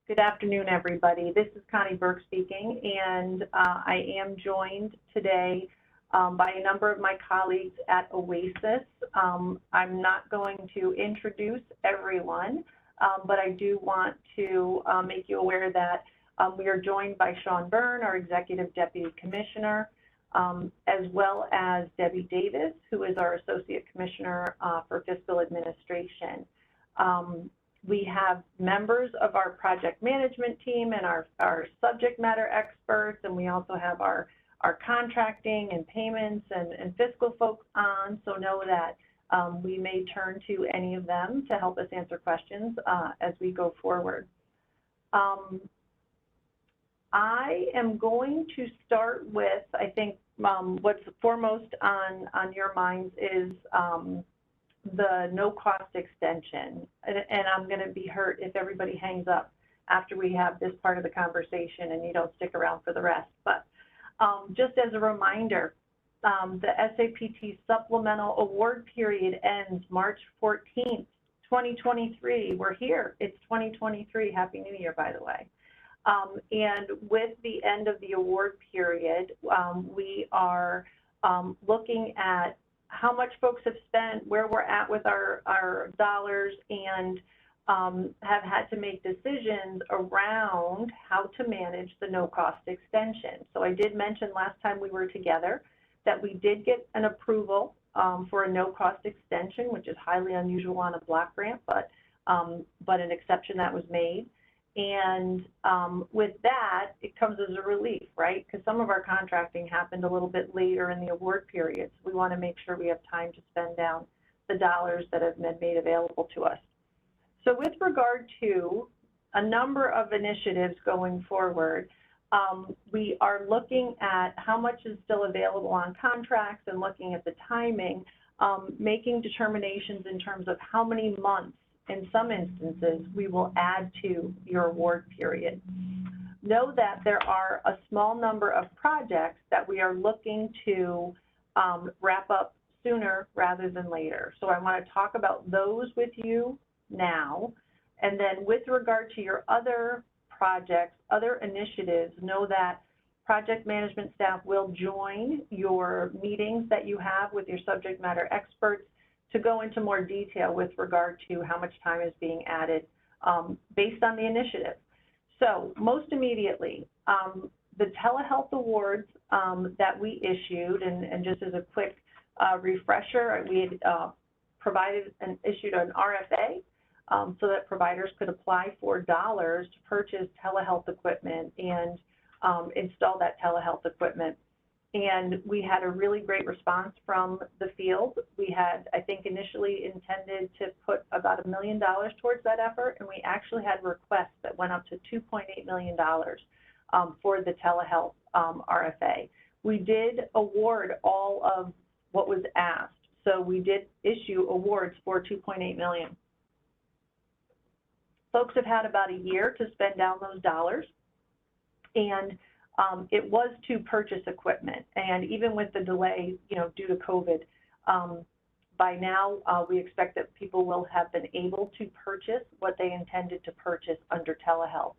Good afternoon, everybody. This is Connie Burke speaking, and I am joined today by a number of my colleagues at OASAS. I'm not going to introduce everyone, but I do want to make you aware that we are joined by Sean Byrne, our Executive Deputy Commissioner, as well as Debbie Davis, who is our Associate Commissioner for Fiscal Administration. We have members of our project management team and our subject matter experts, and we also have our contracting and payments and fiscal folks on, so know that we may turn to any of them to help us answer questions as we go forward. I am going to start with, I think what's foremost on your minds is the no-cost extension, and I'm going to be hurt if everybody hangs up after we have this part of the conversation and you don't stick around for the rest. But just as a reminder, the SAPT Supplemental Award period ends March 14th, 2023. We're here. It's 2023. Happy New Year, by the way. And with the end of the award period, we are looking at how much folks have spent, where we're at with our dollars, and have had to make decisions around how to manage the no-cost extension. So I did mention last time we were together that we did get an approval for a no-cost extension, which is highly unusual on a block grant, but an exception that was made. And with that, it comes as a relief, right? Because some of our contracting happened a little bit later in the award period. So we want to make sure we have time to spend down the dollars that have been made available to us. So with regard to a number of initiatives going forward, we are looking at how much is still available on contracts and looking at the timing, making determinations in terms of how many months in some instances we will add to your award period. Know that there are a small number of projects that we are looking to wrap up sooner rather than later. So I want to talk about those with you now. And then with regard to your other projects, other initiatives, know that project management staff will join your meetings that you have with your subject matter experts to go into more detail with regard to how much time is being added based on the initiative. So most immediately, the telehealth awards that we issued, and just as a quick refresher, we had provided and issued an RFA so that providers could apply for dollars to purchase telehealth equipment and install that telehealth equipment. And we had a really great response from the field. We had, I think, initially intended to put about $1 million towards that effort, and we actually had requests that went up to $2.8 million for the telehealth RFA. We did award all of what was asked, so we did issue awards for $2.8 million. Folks have had about a year to spend down those dollars, and it was to purchase equipment, and even with the delay, due to COVID, by now we expect that people will have been able to purchase what they intended to purchase under telehealth.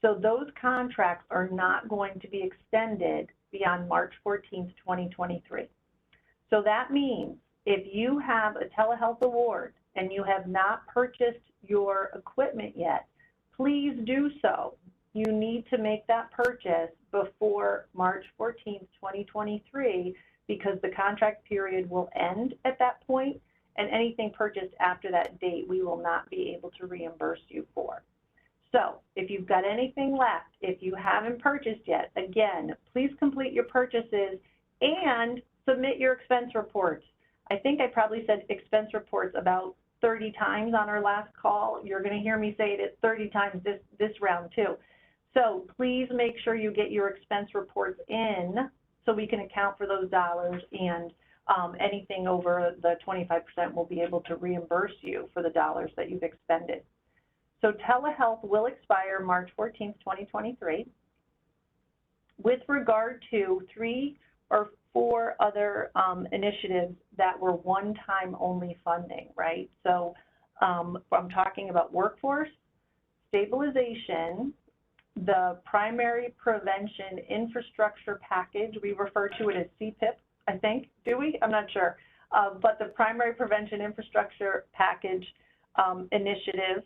So those contracts are not going to be extended beyond March 14th, 2023. So that means if you have a telehealth award and you have not purchased your equipment yet, please do so. You need to make that purchase before March 14th, 2023, because the contract period will end at that point, and anything purchased after that date, we will not be able to reimburse you for. So if you've got anything left, if you haven't purchased yet, again, please complete your purchases and submit your expense reports. I think I probably said expense reports about 30 times on our last call. You're going to hear me say it 30 times this round too. So please make sure you get your expense reports in so we can account for those dollars, and anything over the 25% we'll be able to reimburse you for the dollars that you've expended. So telehealth will expire March 14th, 2023. With regard to 3 or 4 other initiatives that were one-time only funding, right? So I'm talking about workforce, stabilization, the primary prevention infrastructure package, we refer to it as CPIP, I think, do we? I'm not sure. But the primary prevention infrastructure package initiative,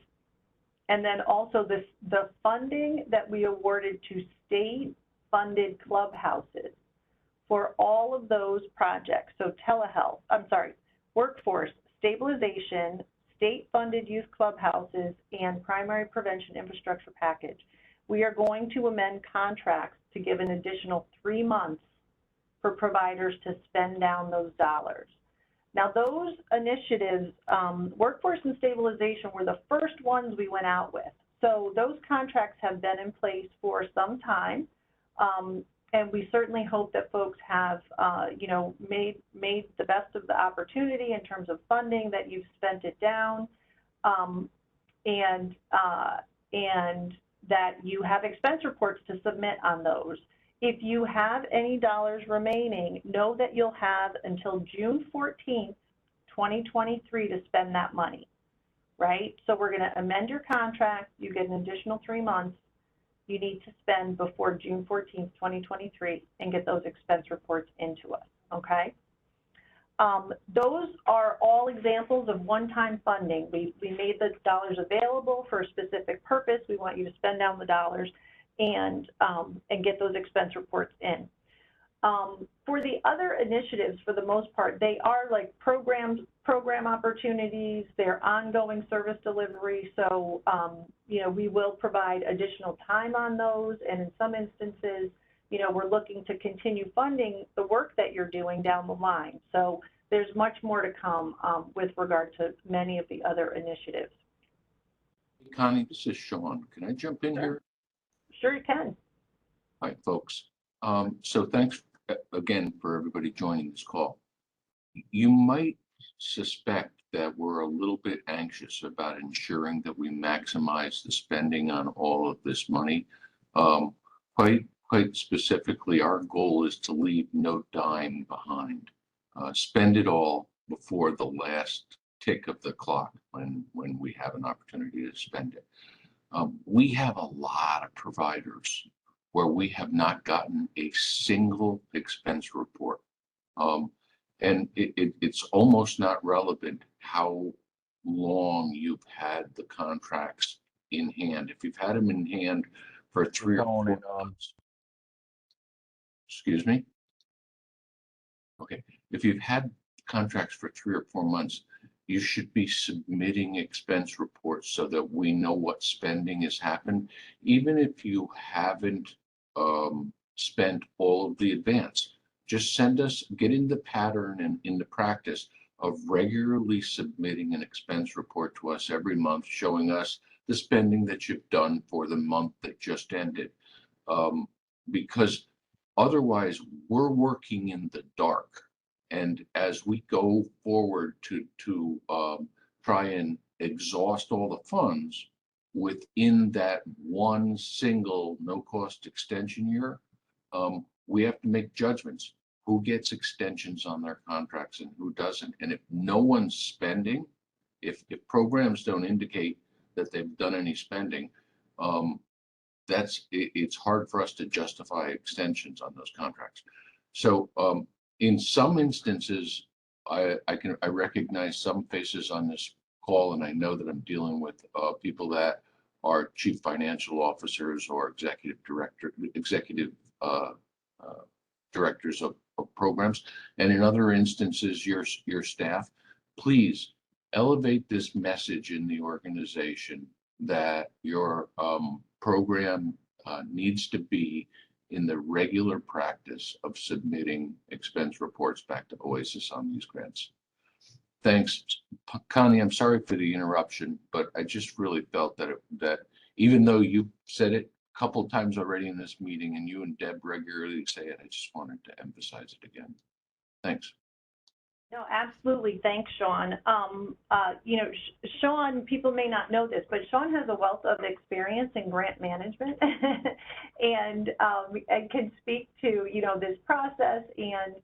and then also the funding that we awarded to state-funded clubhouses for all of those projects. So workforce stabilization, state-funded youth clubhouses, and primary prevention infrastructure package. We are going to amend contracts to give an additional 3 months for providers to spend down those dollars. Now, those initiatives, workforce and stabilization, were the first ones we went out with. So those contracts have been in place for some time, and we certainly hope that folks have, made the best of the opportunity in terms of funding, that you've spent it down, and that you have expense reports to submit on those. If you have any dollars remaining, know that you'll have until June 14th, 2023 to spend that money, right? So we're going to amend your contract. You get an additional 3 months. You need to spend before June 14th, 2023 and get those expense reports into us, okay? Those are all examples of one-time funding. We made the dollars available for a specific purpose. We want you to spend down the dollars and get those expense reports in. For the other initiatives, for the most part, they are like program opportunities, they're ongoing service delivery. So, we will provide additional time on those. And in some instances, we're looking to continue funding the work that you're doing down the line. So there's much more to come with regard to many of the other initiatives. Connie, this is Sean. Can I jump in here? Sure you can. Hi, folks. So thanks again for everybody joining this call. You might suspect that we're a little bit anxious about ensuring that we maximize the spending on all of this money. Quite specifically, our goal is to leave no dime behind. Spend it all before the last tick of the clock when we have an opportunity to spend it. We have a lot of providers where we have not gotten a single expense report. And it's almost not relevant how long you've had the contracts in hand. If you've had them in hand for 3 or 4 months, excuse me? Okay, if you've had contracts for 3 or 4 months, you should be submitting expense reports so that we know what spending has happened, even if you haven't spent all of the advance. Just get in the pattern and in the practice of regularly submitting an expense report to us every month, showing us the spending that you've done for the month that just ended. Because otherwise we're working in the dark. And as we go forward to try and exhaust all the funds within that one single no-cost extension year, we have to make judgments. Who gets extensions on their contracts and who doesn't? And if no one's spending, if programs don't indicate that they've done any spending, it's hard for us to justify extensions on those contracts. So in some instances, I recognize some faces on this call, and I know that I'm dealing with people that are chief financial officers or executive directors of programs, and in other instances, your staff. Please elevate this message in the organization that your program needs to be in the regular practice of submitting expense reports back to OASAS on these grants. Thanks, Connie. I'm sorry for the interruption, but I just really felt that even though you said it a couple of times already in this meeting, and you and Deb regularly say it, I just wanted to emphasize it again. Thanks. No, absolutely. Thanks, Sean. Sean, people may not know this, but Sean has a wealth of experience in grant management and can speak to, this process and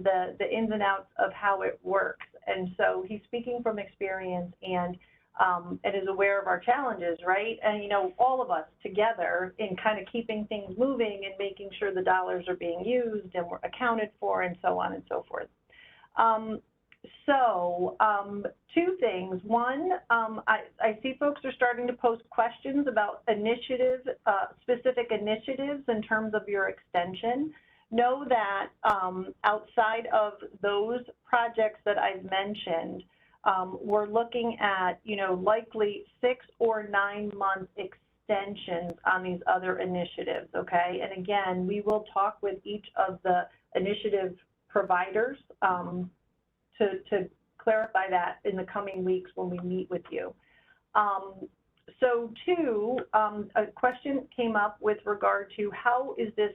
the ins and outs of how it works. And so he's speaking from experience, and and is aware of our challenges, right? And, you know, all of us together in kind of keeping things moving and making sure the dollars are being used and we're accounted for and so on and so forth. Two things. One, I see folks are starting to post questions about initiatives, specific initiatives in terms of your extension. Know that outside of those projects that I've mentioned, we're looking at, you know, likely 6 or 9 month extensions on these other initiatives, okay? And again, we will talk with each of the initiative providers to clarify that in the coming weeks when we meet with you. So two, a question came up with regard to how is this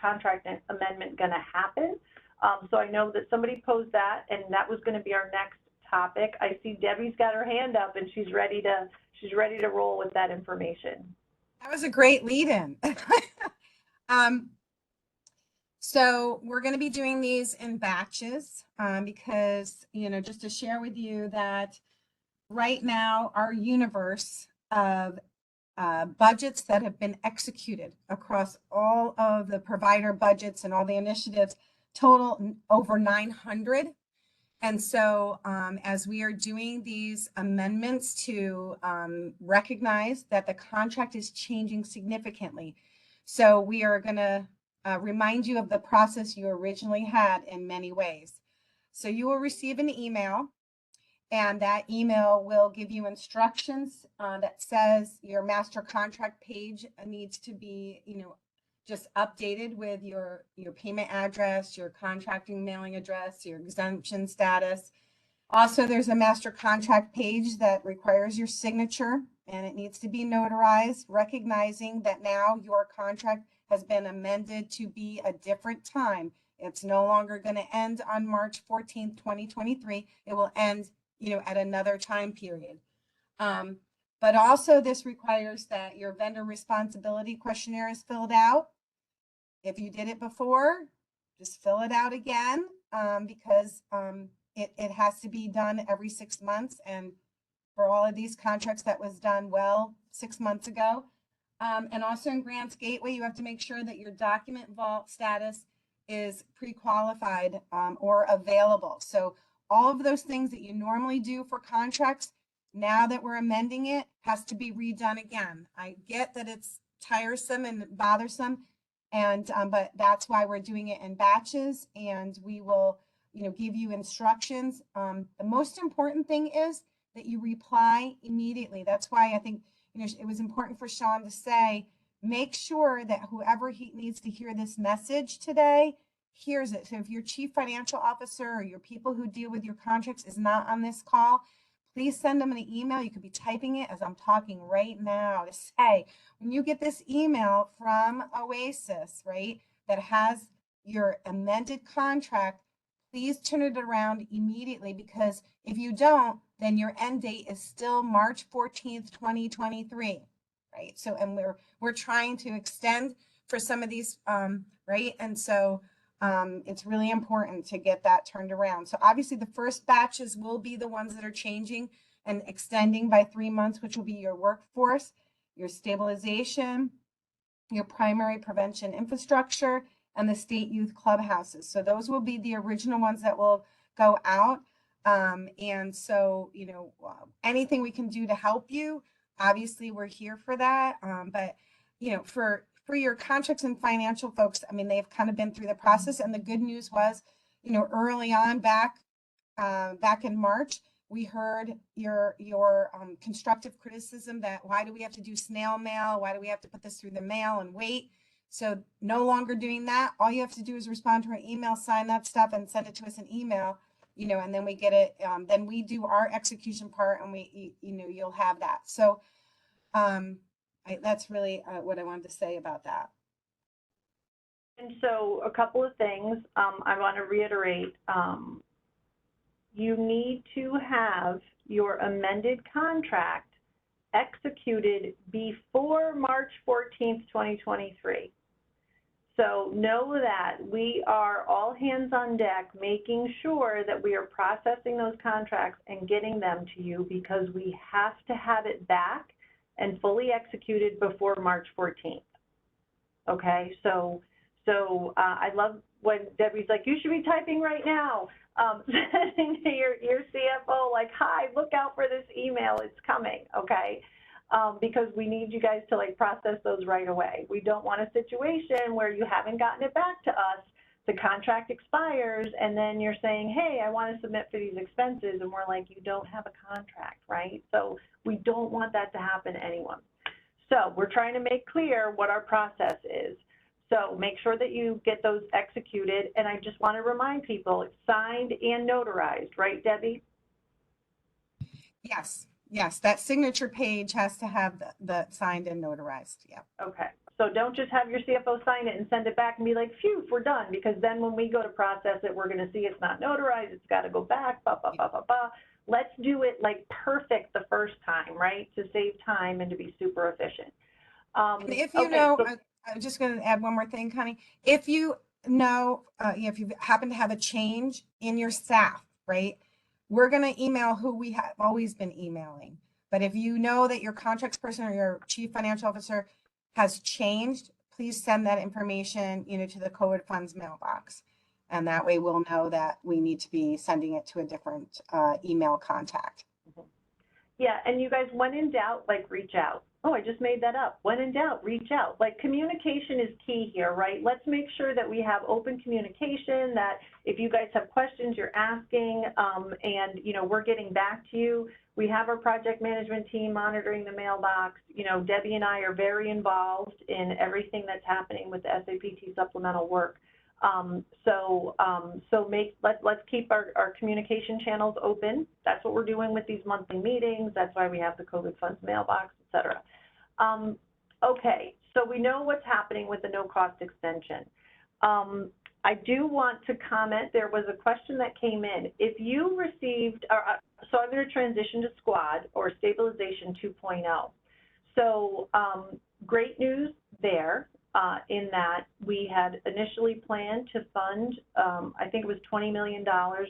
contract amendment going to happen? So I know that somebody posed that, and that was going to be our next topic. I see Debbie's got her hand up, and she's ready to roll with that information. That was a great lead-in. So we're going to be doing these in batches because, you know, just to share with you that right now our universe of budgets that have been executed across all of the provider budgets and all the initiatives total over 900. And so as we are doing these amendments to recognize that the contract is changing significantly. So we are going to remind you of the process you originally had in many ways. So you will receive an email, and that email will give you instructions that says your master contract page needs to be, you know, just updated with your payment address, your contracting mailing address, your exemption status. Also, there's a master contract page that requires your signature, and it needs to be notarized, recognizing that now your contract has been amended to be a different time. It's no longer going to end on March 14th, 2023. It will end, you know, at another time period. But also this requires that your vendor responsibility questionnaire is filled out. If you did it before, just fill it out again because it has to be done every 6 months. And for all of these contracts, that was done well 6 months ago. And also in Grants Gateway, you have to make sure that your document vault status is pre-qualified or available. So all of those things that you normally do for contracts, now that we're amending it, has to be redone again. I get that it's tiresome and bothersome, and but that's why we're doing it in batches, and we will, you know, give you instructions. The most important thing is that you reply immediately. That's why I think, you know, it was important for Sean to say, make sure that whoever he needs to hear this message today hears it. So if your chief financial officer or your people who deal with your contracts is not on this call, please send them an email. You could be typing it as I'm talking right now to say, when you get this email from OASAS, right, that has your amended contract, please turn it around immediately, because if you don't, then your end date is still March 14th, 2023, right? So, and we're trying to extend for some of these, right? And so it's really important to get that turned around. So obviously the first batches will be the ones that are changing and extending by 3 months, which will be your workforce, your stabilization, your primary prevention infrastructure, and the state youth clubhouses. So those will be the original ones that will go out. And so, you know, anything we can do to help you, obviously we're here for that. But, you know, for your contracts and financial folks, I mean, they've kind of been through the process. And the good news was, you know, early on back in March, we heard your constructive criticism that why do we have to do snail mail? Why do we have to put this through the mail and wait? So no longer doing that. All you have to do is respond to our email, sign that stuff, and send it to us in email, you know, and then we get it. Then we do our execution part, and you know, you'll have that. So that's really what I wanted to say about that. And so a couple of things I want to reiterate. You need to have your amended contract executed before March 14th, 2023. So know that we are all hands on deck, making sure that we are processing those contracts and getting them to you, because we have to have it back and fully executed before March 14th. Okay, so I love when Debbie's like, you should be typing right now, sending to your CFO like, hi, look out for this email, it's coming, okay? Because we need you guys to like process those right away. We don't want a situation where you haven't gotten it back to us, the contract expires, and then you're saying, hey, I want to submit for these expenses, and we're like, you don't have a contract, right? So we don't want that to happen to anyone. So we're trying to make clear what our process is. So make sure that you get those executed, and I just want to remind people, it's signed and notarized, right, Debbie? Yes, yes, that signature page has to have the signed and notarized, yeah. Okay, so don't just have your CFO sign it and send it back and be like, phew, we're done, because then when we go to process it, we're gonna see it's not notarized, it's gotta go back, blah, blah, blah, blah, blah. Let's do it like perfect the first time, right, to save time and to be super efficient. And if you okay, know, so I'm just going to add one more thing, Connie. If you know, if you happen to have a change in your staff, right, we're going to email who we have always been emailing. But if you know that your contracts person or your chief financial officer has changed, please send that information, to the COVID funds mailbox. And that way we'll know that we need to be sending it to a different email contact. yeah, and you guys, when in doubt, like reach out. Oh, I just made that up. When in doubt, reach out. Like communication is key here, right? Let's make sure that we have open communication, that if you guys have questions, you're asking, and, we're getting back to you. We have our project management team monitoring the mailbox. Debbie and I are very involved in everything that's happening with the SAPT supplemental work. Let's keep our communication channels open. That's what we're doing with these monthly meetings. That's why we have the COVID funds mailbox, et cetera. Okay, so we know what's happening with the no cost extension. I do want to comment, there was a question that came in. If you received, so I'm going to transition to SQUAD or Stabilization 2.0. So great news there. In that we had initially planned to fund, I think it was $20 million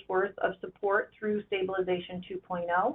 worth of support through Stabilization 2.0.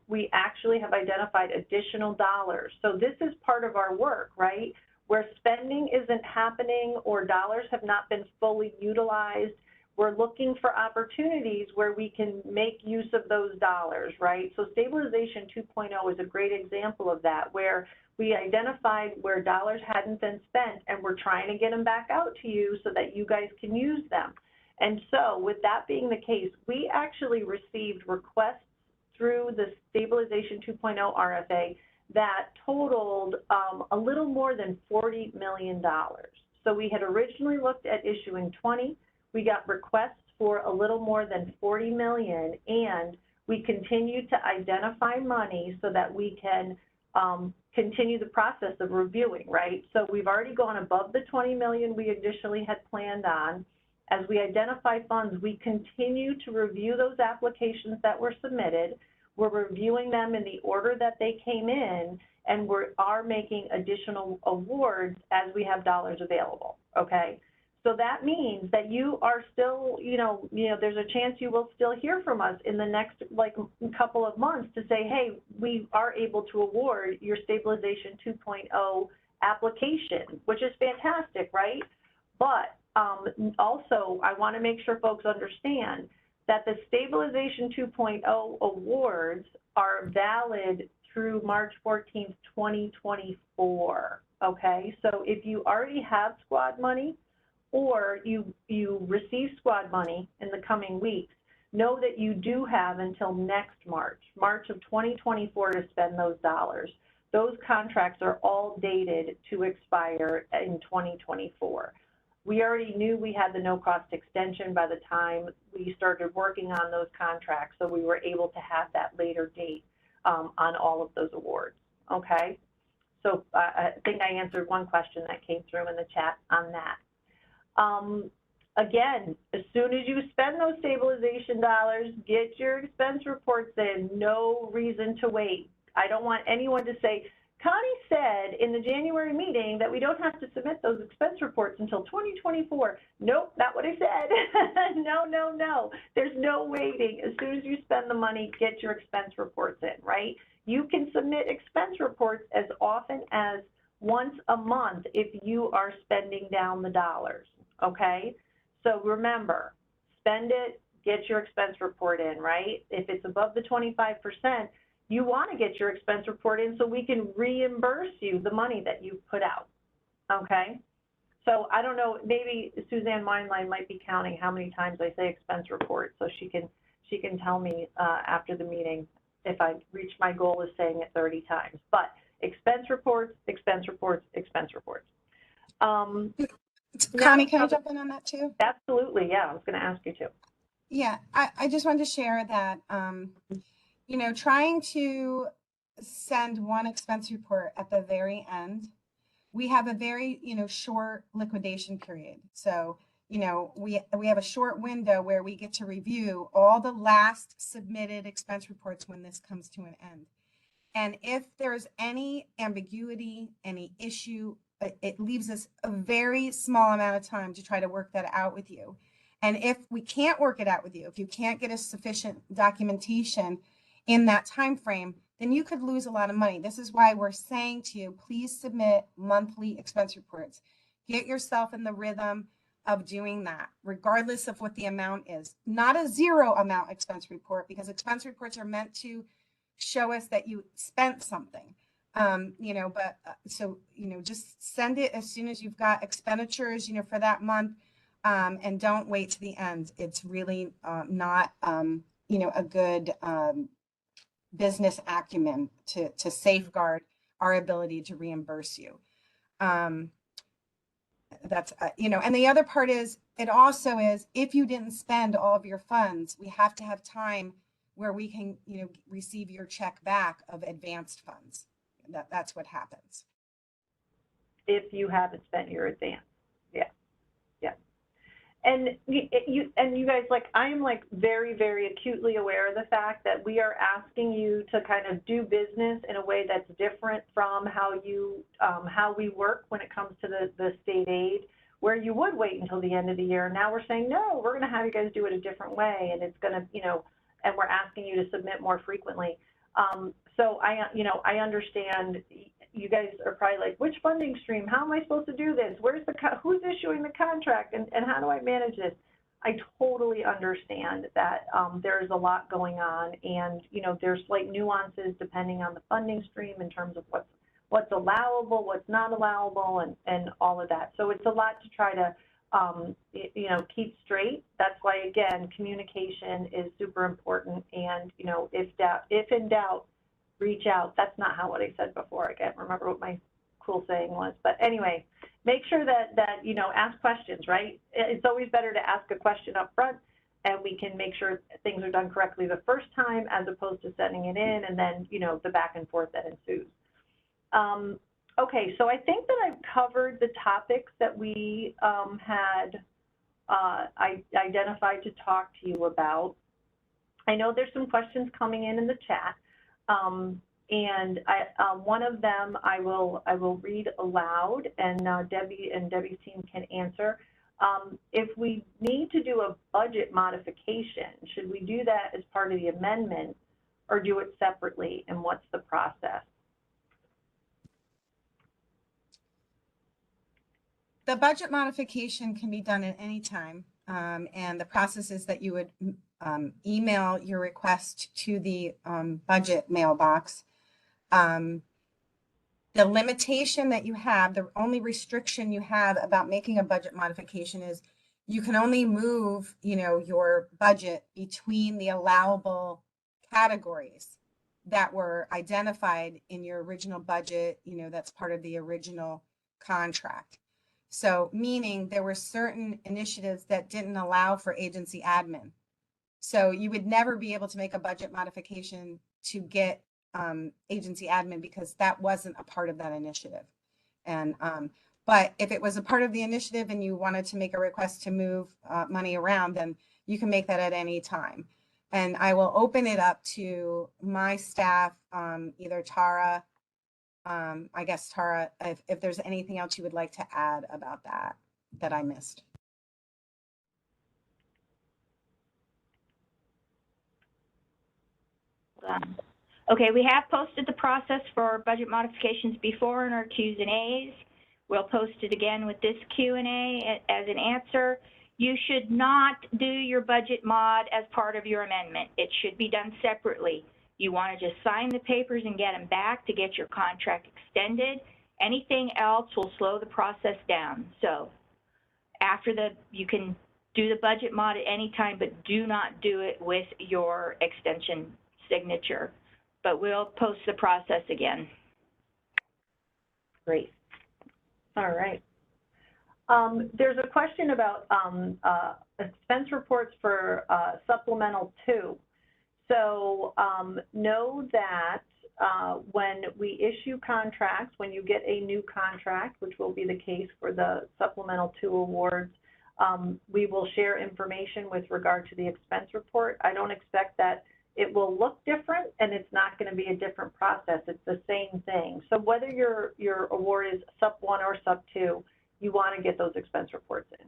We actually have identified additional dollars. So this is part of our work, right? Where spending isn't happening or dollars have not been fully utilized, we're looking for opportunities where we can make use of those dollars, right? So Stabilization 2.0 is a great example of that, where we identified where dollars hadn't been spent and we're trying to get them back out to you so that you guys can use them. And so with that being the case, we actually received requests through the Stabilization 2.0 RFA that totaled a little more than $40 million. So we had originally looked at issuing 20. We got requests for a little more than 40 million, and we continue to identify money so that we can continue the process of reviewing, right? So we've already gone above the 20 million we initially had planned on. As we identify funds, we continue to review those applications that were submitted. We're reviewing them in the order that they came in, and we are making additional awards as we have dollars available, okay? So that means that you are still, there's a chance you will still hear from us in the next couple of months to say, hey, we are able to award your Stabilization 2.0 application, which is fantastic, right? But also, I want to make sure folks understand that the Stabilization 2.0 awards are valid through March 14th, 2024, okay? So if you already have SQUAD money, or you receive SQUAD money in the coming weeks, know that you do have until next March of 2024 to spend those dollars. Those contracts are all dated to expire in 2024. We already knew we had the no cost extension by the time we started working on those contracts, so we were able to have that later date on all of those awards, okay? So I think I answered one question that came through in the chat on that. Again, as soon as you spend those stabilization dollars, get your expense reports in. No reason to wait. I don't want anyone to say, Connie said in the January meeting that we don't have to submit those expense reports until 2024. Nope, not what I said. No, no, no. There's no waiting. As soon as you spend the money, get your expense reports in, right? You can submit expense reports as often as once a month if you are spending down the dollars, okay? So remember, spend it, get your expense report in, right? If it's above the 25%, you want to get your expense report in so we can reimburse you the money that you put out, okay? So I don't know, maybe Suzanne Weinlein might be counting how many times I say expense report, so she can tell me after the meeting if I reach my goal of saying it 30 times. But expense reports, expense reports, expense reports. Connie, can I jump in on that too? Absolutely, yeah, I was going to ask you to. Yeah, I just wanted to share that, you know, trying to send one expense report at the very end, we have a very, you know, short liquidation period. So, you know, we have a short window where we get to review all the last submitted expense reports when this comes to an end. And if there's any ambiguity, any issue, it leaves us a very small amount of time to try to work that out with you. And if we can't work it out with you, if you can't get us sufficient documentation in that time frame, then you could lose a lot of money. This is why we're saying to you, please submit monthly expense reports. Get yourself in the rhythm of doing that, regardless of what the amount is. Not a zero amount expense report, because expense reports are meant to show us that you spent something. You know, but so, you know, just send it as soon as you've got expenditures, you know, for that month, and don't wait to the end. It's really not, you know, a good business acumen to safeguard our ability to reimburse you. That's, you know, and the other part is, it also is, if you didn't spend all of your funds, we have to have time where we can, you know, receive your check back of advanced funds. That's what happens. If you haven't spent your advance. Yeah, yeah. And you guys, like, I am like very, very acutely aware of the fact that we are asking you to kind of do business in a way that's different from how we work when it comes to the state aid, where you would wait until the end of the year. Now we're saying, no, we're going to have you guys do it a different way, and it's going to, you know, and we're asking you to submit more frequently. So I understand you guys are probably like, which funding stream? How am I supposed to do this? Who's issuing the contract, and how do I manage this? I totally understand that there's a lot going on, and you know, there's slight nuances depending on the funding stream in terms of what's allowable, what's not allowable, and all of that. So it's a lot to try to you know, keep straight. That's why, again, communication is super important. And you know, if in doubt, reach out. That's not what I said before. I can't remember what my cool saying was, but anyway, make sure that you know, ask questions, right? It's always better to ask a question up front, and we can make sure things are done correctly the first time, as opposed to sending it in and then, you know, the back and forth that ensues. Okay, so I think that I've covered the topics that we had identified to talk to you about. I know there's some questions coming in the chat, and one of them I will read aloud, and Debbie's team can answer. If we need to do a budget modification, should we do that as part of the amendment, or do it separately, and what's the process? The budget modification can be done at any time, and the process is that you would email your request to the budget mailbox. The limitation that you have, the only restriction you have about making a budget modification is you can only move, you know, your budget between the allowable categories that were identified in your original budget, you know, that's part of the original contract. So meaning there were certain initiatives that didn't allow for agency admin. So you would never be able to make a budget modification to get agency admin, because that wasn't a part of that initiative. And but if it was a part of the initiative and you wanted to make a request to move money around, then you can make that at any time. And I will open it up to my staff, either Tara I guess, Tara, if there's anything else you would like to add about that I missed. Okay, we have posted the process for budget modifications before in our Q's and A's. We'll post it again with this Q&A as an answer. You should not do your budget mod as part of your amendment. It should be done separately. You want to just sign the papers and get them back to get your contract extended. Anything else will slow the process down. So after you can do the budget mod at any time, but do not do it with your extension signature. But we'll post the process again. Great. All right. There's a question about expense reports for supplemental 2. So know that when we issue contracts, when you get a new contract, which will be the case for the supplemental 2 awards, we will share information with regard to the expense report. I don't expect that it will look different, and it's not going to be a different process. It's the same thing. So whether your award is sub 1 or sub 2, you want to get those expense reports in.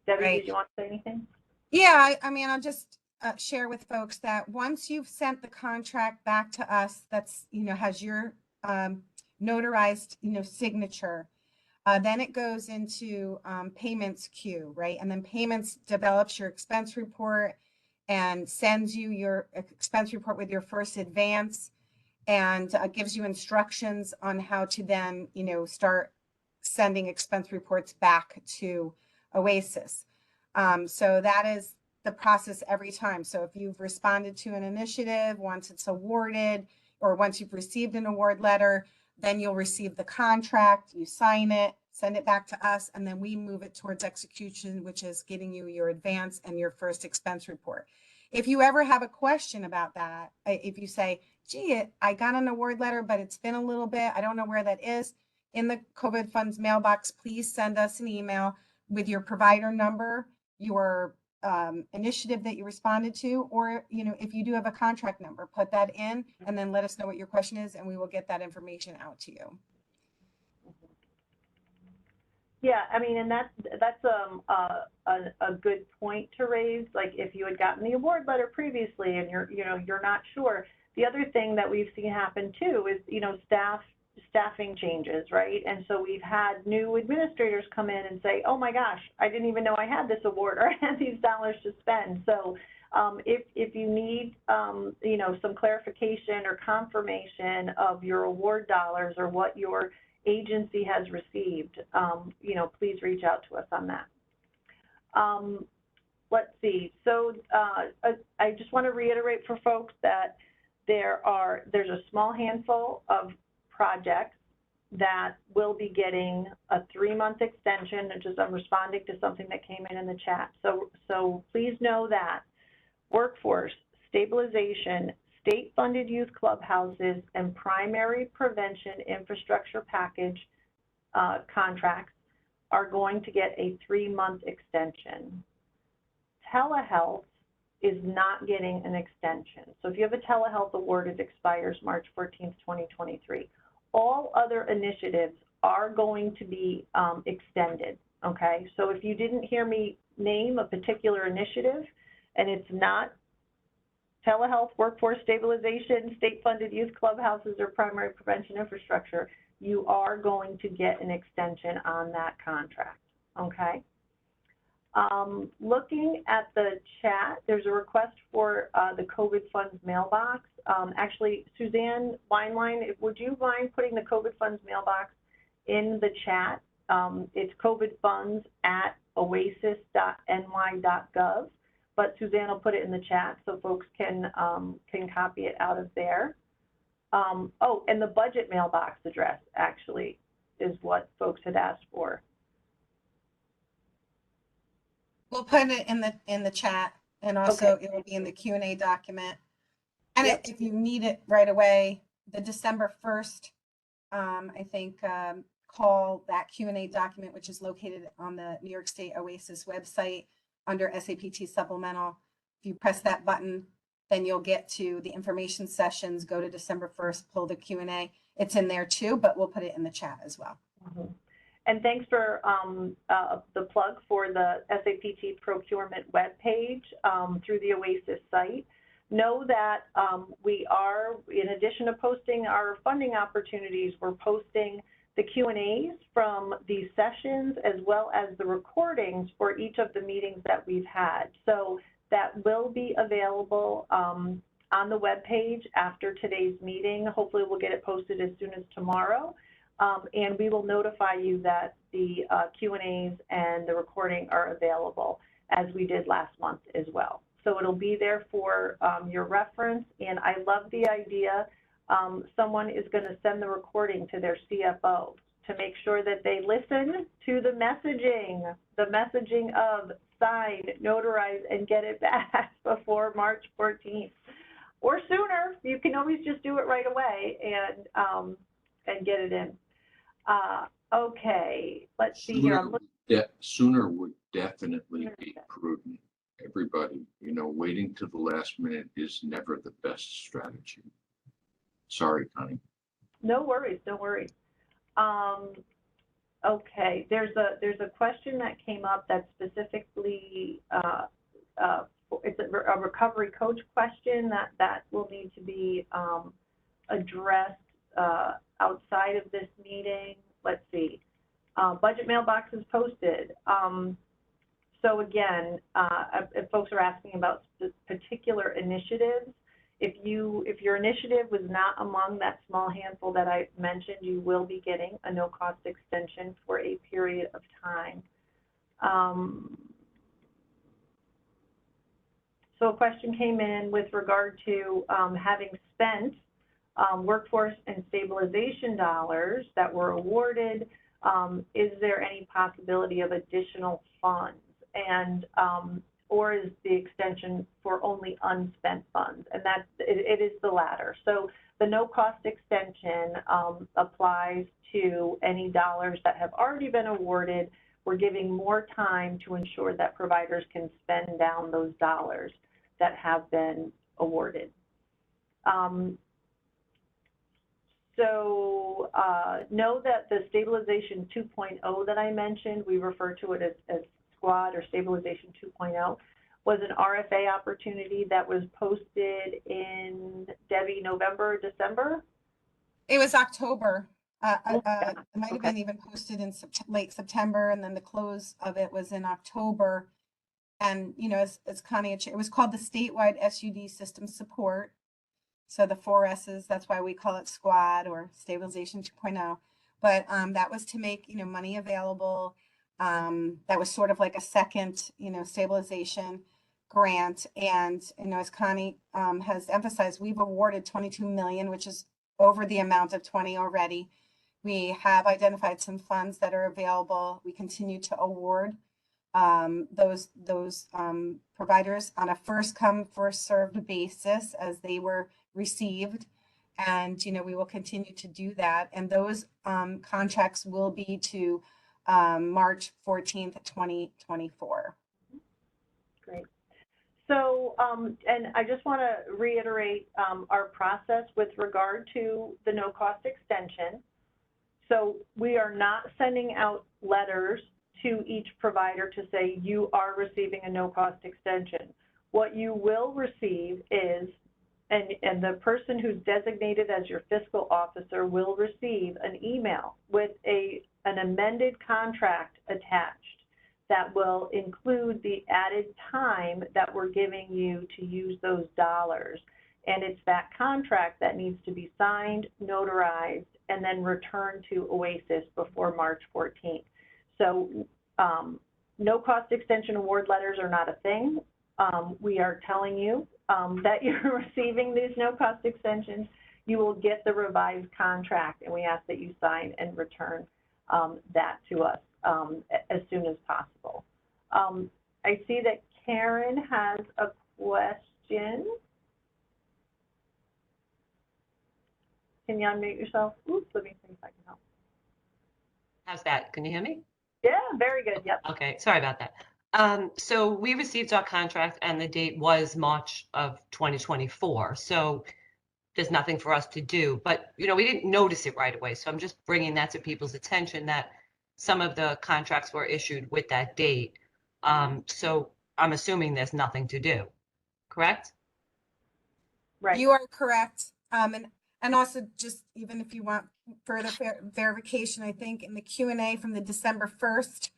Debbie, Right. did you want to say anything? Yeah, I mean, I'll just share with folks that once you've sent the contract back to us, that's, has your notarized, signature, then it goes into payments queue, right? And then payments develops your expense report and sends you your expense report with your first advance, and gives you instructions on how to then, start sending expense reports back to OASAS. So that is the process every time. So if you've responded to an initiative, once it's awarded, or once you've received an award letter, then you'll receive the contract, you sign it, send it back to us, and then we move it towards execution, which is getting you your advance and your first expense report. If you ever have a question about that, if you say, gee, I got an award letter, but it's been a little bit, I don't know where that is, in the COVID funds mailbox, please send us an email with your provider number, your initiative that you responded to, or, if you do have a contract number, put that in and then let us know what your question is, and we will get that information out to you. Yeah, I mean, and that's a good point to raise. Like, if you had gotten the award letter previously and you're not sure. The other thing that we've seen happen too is, staffing changes, right? And so we've had new administrators come in and say, oh my gosh, I didn't even know I had this award or I had these dollars to spend. So if you need, some clarification or confirmation of your award dollars or what your agency has received, please reach out to us on that. Let's see. So I just want to reiterate for folks that there's a small handful of projects that will be getting a 3-month extension. I'm responding to something that came in the chat. So please know that workforce stabilization, state-funded youth clubhouses, and primary prevention infrastructure package contracts are going to get a 3-month extension. Telehealth is not getting an extension. So if you have a telehealth award, it expires March 14th, 2023. All other initiatives are going to be extended, okay? So if you didn't hear me name a particular initiative and it's not telehealth, workforce stabilization, state-funded youth clubhouses, or primary prevention infrastructure, you are going to get an extension on that contract, okay? Looking at the chat, there's a request for the COVID funds mailbox. Actually, Suzanne Weinlein, would you mind putting the COVID funds mailbox in the chat? It's covidfunds@oasas.ny.gov, but Suzanne will put it in the chat so folks can copy it out of there. Oh, and the budget mailbox address actually is what folks had asked for. We'll put it in the chat, and also Okay. it will be in the Q&A document. And Yep. if you need it right away, the December 1st, I think, call that Q&A document, which is located on the New York State OASAS website under SAPT Supplemental. If you press that button, then you'll get to the information sessions, go to December 1st, pull the Q&A. It's in there too, but we'll put it in the chat as well. Mm-hmm. And thanks for the plug for the SAPT procurement webpage through the OASAS site. Know that we are, in addition to posting our funding opportunities, we're posting the Q&As from these sessions as well as the recordings for each of the meetings that we've had. So that will be available on the webpage after today's meeting. Hopefully we'll get it posted as soon as tomorrow. And we will notify you that the Q&As and the recording are available, as we did last month as well. So it'll be there for your reference. And I love the idea. Someone is going to send the recording to their CFO to make sure that they listen to the messaging of sign, notarize, and get it back before March 14th. Or sooner. You can always just do it right away and get it in. Okay, let's see here. Sooner would definitely be prudent. Everybody, you know, waiting to the last minute is never the best strategy. Sorry, Connie. No worries, no worries. Okay, there's a question that came up that's specifically it's a recovery coach question that will need to be addressed outside of this meeting. Let's see. Budget mailboxes posted. So again, if folks are asking about particular initiatives, if your initiative was not among that small handful that I mentioned, you will be getting a no-cost extension for a period of time. So a question came in with regard to having spent workforce and stabilization dollars that were awarded. Is there any possibility of additional funds? And or is the extension for only unspent funds? And it is the latter. So the no-cost extension applies to any dollars that have already been awarded. We're giving more time to ensure that providers can spend down those dollars that have been awarded. So know that the Stabilization 2.0 that I mentioned, we refer to it as SQUAD or Stabilization 2.0, was an RFA opportunity that was posted in, Debbie, November or December? It was October. Yeah. It might have been even posted in late September, and then the close of it was in October. And, you know, as Connie, it was called the Statewide SUD System Support. So the 4 S's, that's why we call it SQUAD or Stabilization 2.0. But that was to make, you know, money available. That was sort of like a second, you know, stabilization grant. And, you know, as Connie has emphasized, we've awarded $22 million, which is over the amount of 20 already. We have identified some funds that are available. We continue to award those providers on a first come, first served basis as they were received. And, you know, we will continue to do that. And those contracts will be to March 14th, 2024. Great. So, and I just want to reiterate our process with regard to the no-cost extension. So we are not sending out letters to each provider to say you are receiving a no-cost extension. What you will receive is, and the person who's designated as your fiscal officer will receive an email with an amended contract attached that will include the added time that we're giving you to use those dollars. And it's that contract that needs to be signed, notarized, and then returned to OASAS before March 14th. So no cost extension award letters are not a thing. We are telling you that you're receiving these no cost extensions. You will get the revised contract, and we ask that you sign and return that to us as soon as possible. I see that Karen has a question. Can you unmute yourself? Oops, let me see if I can help. How's that? Can you hear me? Yeah, very good. Yep. Okay, sorry about that. So we received our contract and the date was March of 2024. So there's nothing for us to do, but we didn't notice it right away. So I'm just bringing that to people's attention that some of the contracts were issued with that date. So I'm assuming there's nothing to do, correct? Right. You are correct. And also just even if you want further verification, I think in the Q&A from the December 1st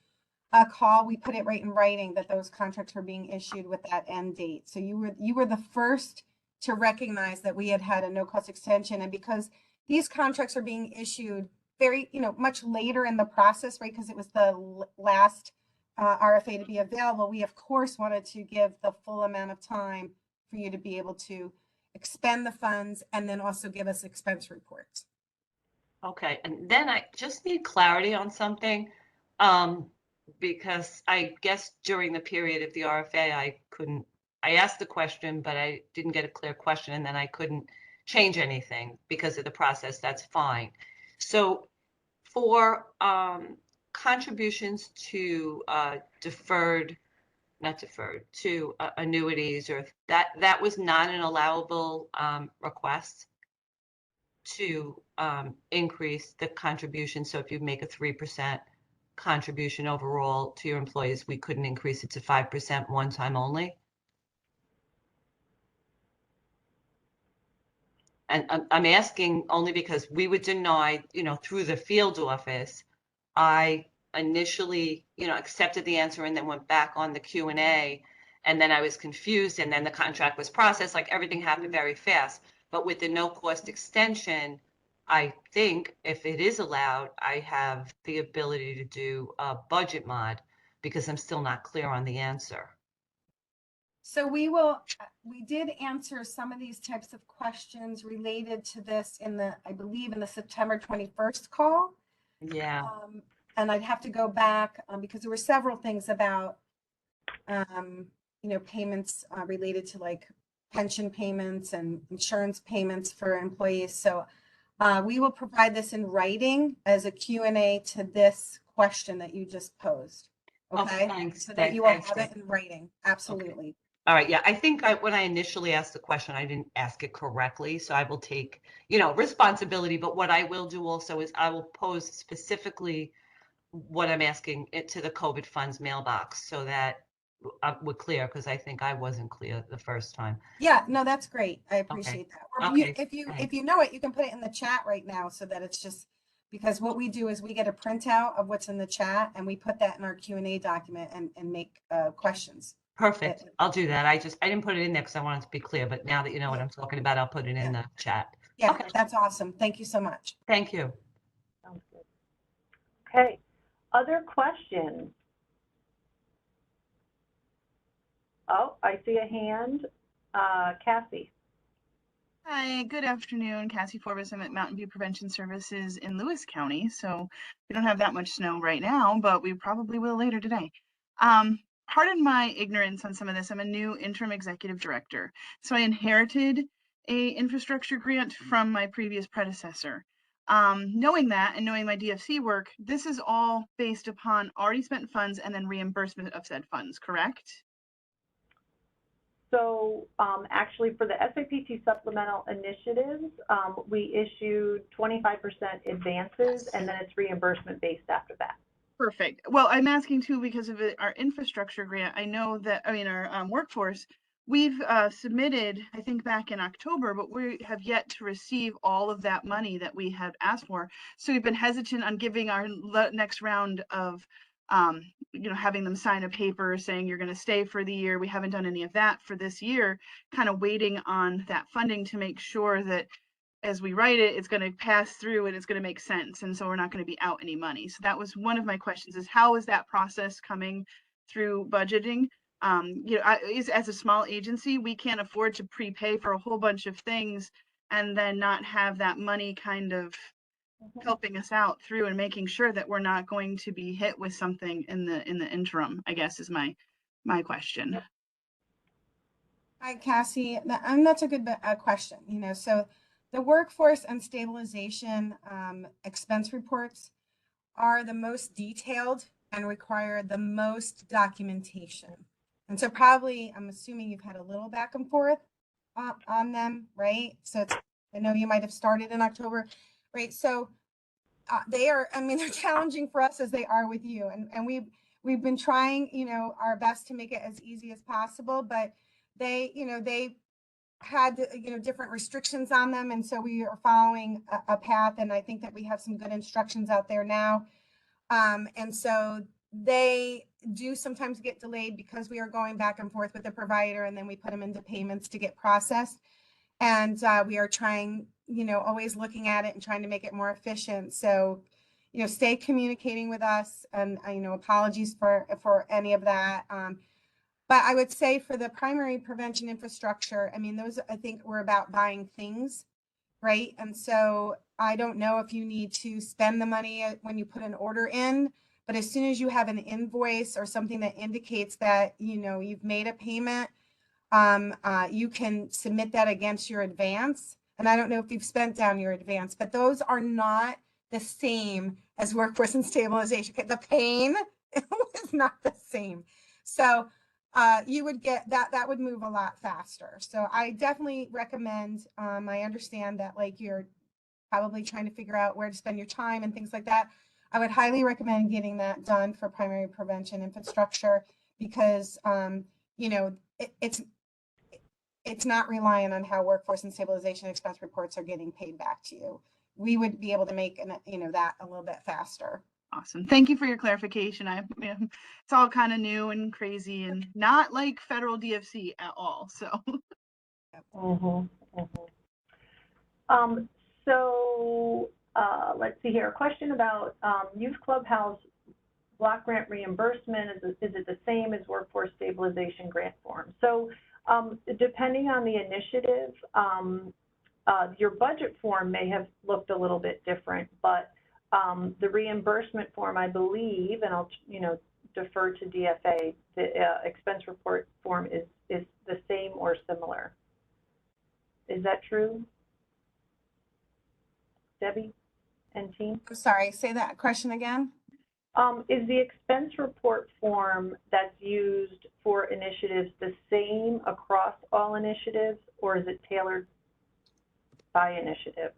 call, we put it right in writing that those contracts were being issued with that end date. So you were the first to recognize that we had had a no cost extension. And because these contracts are being issued very, much later in the process, right? Because it was the last RFA to be available. We of course wanted to give the full amount of time for you to be able to expend the funds and then also give us expense reports. Okay, and then I just need clarity on something. Because I guess during the period of the RFA, I asked the question, but I didn't get a clear question, and then I couldn't change anything because of the process. That's fine. So for contributions to annuities, or that was not an allowable request to increase the contribution. So if you make a 3% contribution overall to your employees, we couldn't increase it to 5% one time only. And I'm asking only because we were denied, through the field office. I initially, accepted the answer and then went back on the Q&A, and then I was confused, and then the contract was processed. Like everything happened very fast. But with the no cost extension, I think if it is allowed, I have the ability to do a budget mod because I'm still not clear on the answer. So we did answer some of these types of questions related to this I believe in the September 21st call. Yeah. And I'd have to go back because there were several things about, payments related to like pension payments and insurance payments for employees. So we will provide this in writing as a Q&A to this question that you just posed. Okay, thanks. So that you will have it in writing. Absolutely. Okay. All right. Yeah, I think when I initially asked the question, I didn't ask it correctly. So I will take, responsibility. But what I will do also is I will pose specifically what I'm asking it to the COVID funds mailbox so that we're clear, because I think I wasn't clear the first time. Yeah, no, that's great. I appreciate that. Or Okay, if you know it, you can put it in the chat right now so that it's just, because what we do is we get a printout of what's in the chat and we put that in our Q&A document and make questions. Perfect. I'll do that. I didn't put it in there because I wanted to be clear, but now that you know what I'm talking about, I'll put it in the chat. Yeah, Okay. That's awesome. Thank you so much. Thank you. Sounds good. Okay, other questions? Oh, I see a hand. Cassie. Hi, good afternoon. Cassie Forbes. I'm at Mountain View Prevention Services in Lewis County. So we don't have that much snow right now, but we probably will later today. Pardon my ignorance on some of this. I'm a new interim executive director. So I inherited a infrastructure grant from my previous predecessor. Knowing that and knowing my DFC work, this is all based upon already spent funds and then reimbursement of said funds, correct? So actually for the SAPT Supplemental initiatives, we issued 25% advances and then it's reimbursement based after that. Perfect. Well, I'm asking too because of our infrastructure grant. I know that, our workforce, we've submitted, I think back in October, but we have yet to receive all of that money that we had asked for. So we've been hesitant on giving our next round of, having them sign a paper saying you're going to stay for the year. We haven't done any of that for this year, kind of waiting on that funding to make sure that as we write it, it's going to pass through and it's going to make sense. And so we're not going to be out any money. So that was one of my questions, is how is that process coming through budgeting? As a small agency, we can't afford to prepay for a whole bunch of things and then not have that money kind of helping us out through and making sure that we're not going to be hit with something in the interim, I guess is my question. Hi, Cassie. That's a good question. So the workforce and stabilization expense reports are the most detailed and require the most documentation. And so probably, I'm assuming you've had a little back and forth on them, right? So it's, I know you might have started in October, right? So they are, I mean, they're challenging for us as they are with you. And we've been trying, you know, our best to make it as easy as possible, but they, you know, they had, you know, different restrictions on them. And so we are following a path. And I think that we have some good instructions out there now. And so they do sometimes get delayed because we are going back and forth with the provider, and then we put them into payments to get processed. And we are trying, you know, always looking at it and trying to make it more efficient. So, you know, stay communicating with us, and, you know, apologies for any of that. But I would say for the primary prevention infrastructure, I mean, those, I think, were about buying things, right? And so I don't know if you need to spend the money when you put an order in, but as soon as you have an invoice or something that indicates that, you know, you've made a payment, you can submit that against your advance. And I don't know if you've spent down your advance, but those are not the same as workforce and stabilization. The pain is not the same. So you would get that would move a lot faster. So I definitely recommend, I understand that like you're probably trying to figure out where to spend your time and things like that. I would highly recommend getting that done for primary prevention infrastructure, because you know, it's not reliant on how workforce and stabilization expense reports are getting paid back to you. We would be able to make you know, that a little bit faster. Awesome. Thank you for your clarification. It's all kind of new and crazy and not like federal DFC at all. So. So let's see here. A question about youth clubhouse block grant reimbursement. Is it the same as workforce stabilization grant form? So depending on the initiative, your budget form may have looked a little bit different, but the reimbursement form, I believe, and I'll, you know, defer to DFA, the expense report form is the same or similar. Is that true, Debbie and team? I'm sorry, say that question again. Is the expense report form that's used for initiatives the same across all initiatives, or is it tailored by initiative?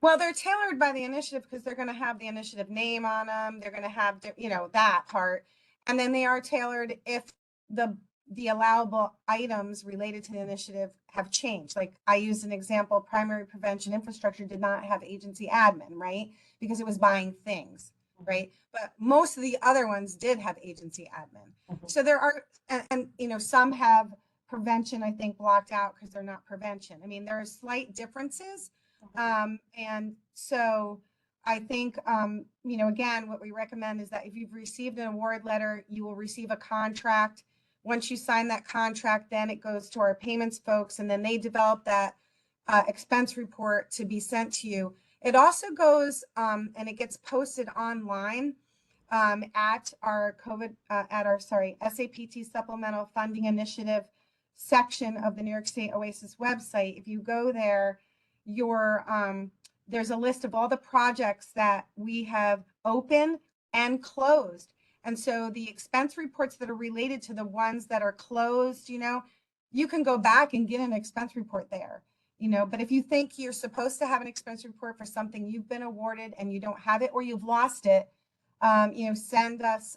Well, they're tailored by the initiative because they're going to have the initiative name on them. They're going to have, you know, that part. And then they are tailored if the allowable items related to the initiative have changed. Like I used an example, primary prevention infrastructure did not have agency admin, right? Because it was buying things, right? But most of the other ones did have agency admin. So there are, and you know, some have prevention, I think, blocked out because they're not prevention. I mean, there are slight differences. And so I think, you know, again, what we recommend is that if you've received an award letter, you will receive a contract. Once you sign that contract, then it goes to our payments folks, and then they develop that expense report to be sent to you. It also goes and it gets posted online at our SAPT Supplemental Funding Initiative section of the New York State OASAS website. If you go there, there's a list of all the projects that we have open and closed. And so the expense reports that are related to the ones that are closed, you know, you can go back and get an expense report there, you know. But if you think you're supposed to have an expense report for something you've been awarded and you don't have it, or you've lost it, you know, send us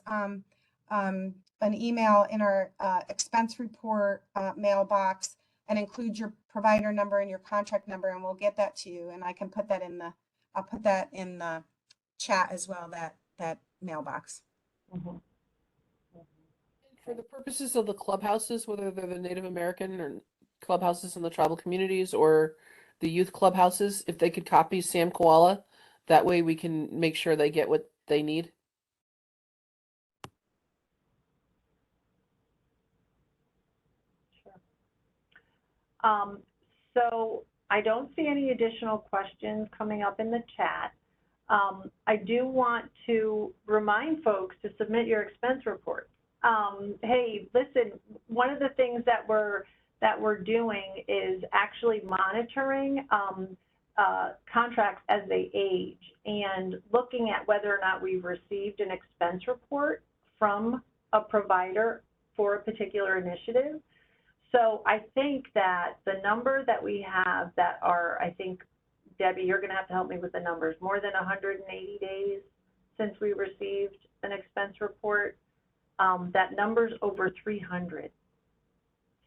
an email in our expense report mailbox and include your provider number and your contract number, and we'll get that to you. And I can put that in I'll put that in the chat as well, that mailbox. For the purposes of the clubhouses, whether they're the Native American or clubhouses in the tribal communities or the youth clubhouses, if they could copy Sam Koala, that way we can make sure they get what they need. So I don't see any additional questions coming up in the chat. I do want to remind folks to submit your expense reports. Hey, listen, one of the things that we're doing is actually monitoring contracts as they age and looking at whether or not we've received an expense report from a provider for a particular initiative. So I think that the number that we have that are, I think, Debbie, you're going to have to help me with the numbers, more than 180 days since we received an expense report. That number's over 300.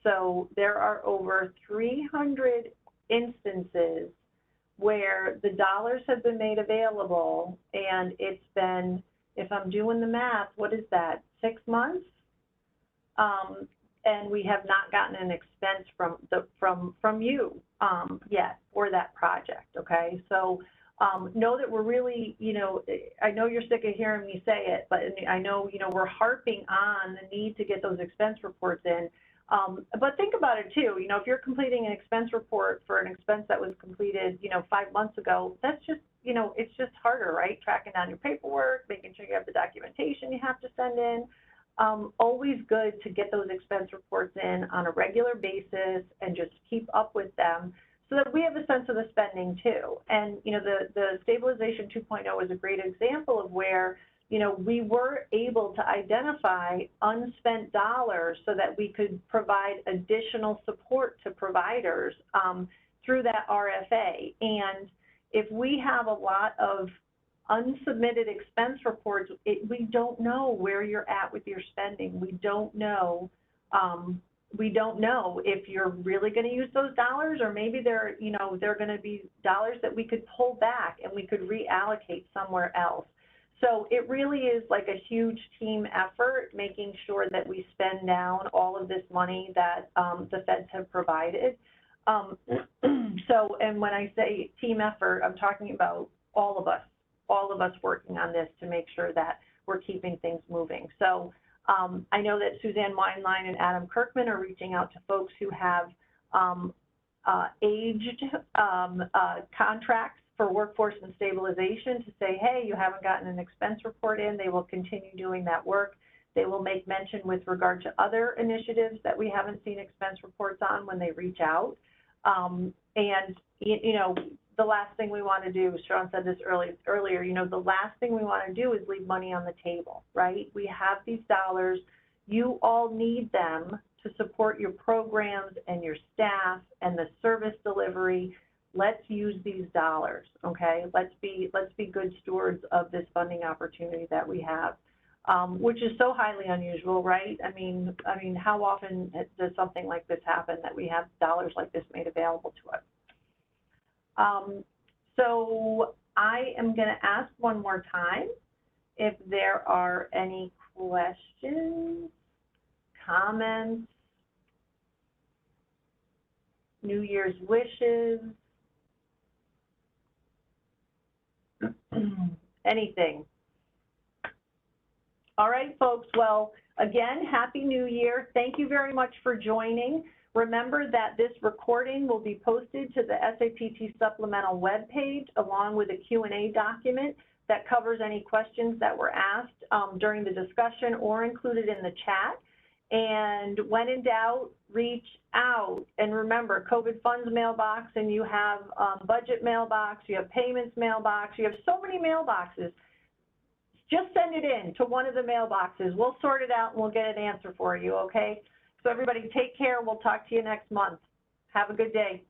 So there are over 300 instances where the dollars have been made available, and it's been, if I'm doing the math, what is that, 6 months? And we have not gotten an expense from you yet for that project, okay? So know that we're really, you know, I know you're sick of hearing me say it, but I know, you know, we're harping on the need to get those expense reports in. But think about it too, you know, if you're completing an expense report for an expense that was completed, you know, 5 months ago, that's just, you know, it's just harder, right? Tracking down your paperwork, making sure you have the documentation you have to send in. Always good to get those expense reports in on a regular basis and just keep up with them so that we have a sense of the spending too. And, you know, the Stabilization 2.0 is a great example of where, you know, we were able to identify unspent dollars so that we could provide additional support to providers through that RFA. And if we have a lot of unsubmitted expense reports, we don't know where you're at with your spending. We don't know if you're really going to use those dollars, or maybe they're, you know, they're going to be dollars that we could pull back and we could reallocate somewhere else. So it really is like a huge team effort, making sure that we spend down all of this money that the feds have provided. So, and when I say team effort, I'm talking about all of us working on this to make sure that we're keeping things moving. So I know that Suzanne Weinlein and Adam Kirkman are reaching out to folks who have aged contracts for workforce and stabilization to say, hey, you haven't gotten an expense report in. They will continue doing that work. They will make mention with regard to other initiatives that we haven't seen expense reports on when they reach out. And, you know, the last thing we want to do, Sharon said this earlier, you know, the last thing we want to do is leave money on the table, right? We have these dollars. You all need them to support your programs and your staff and the service delivery. Let's use these dollars, okay? Let's be good stewards of this funding opportunity that we have, which is so highly unusual, right? I mean, how often does something like this happen, that we have dollars like this made available to us? So I am going to ask one more time if there are any questions, comments, New Year's wishes, anything. All right, folks. Well, again, Happy New Year. Thank you very much for joining. Remember that this recording will be posted to the SAPT Supplemental webpage along with a Q&A document that covers any questions that were asked during the discussion or included in the chat. And when in doubt, reach out. And remember, COVID funds mailbox, and you have budget mailbox, you have payments mailbox, you have so many mailboxes. Just send it in to one of the mailboxes. We'll sort it out and we'll get an answer for you, okay? So everybody take care. We'll talk to you next month. Have a good day.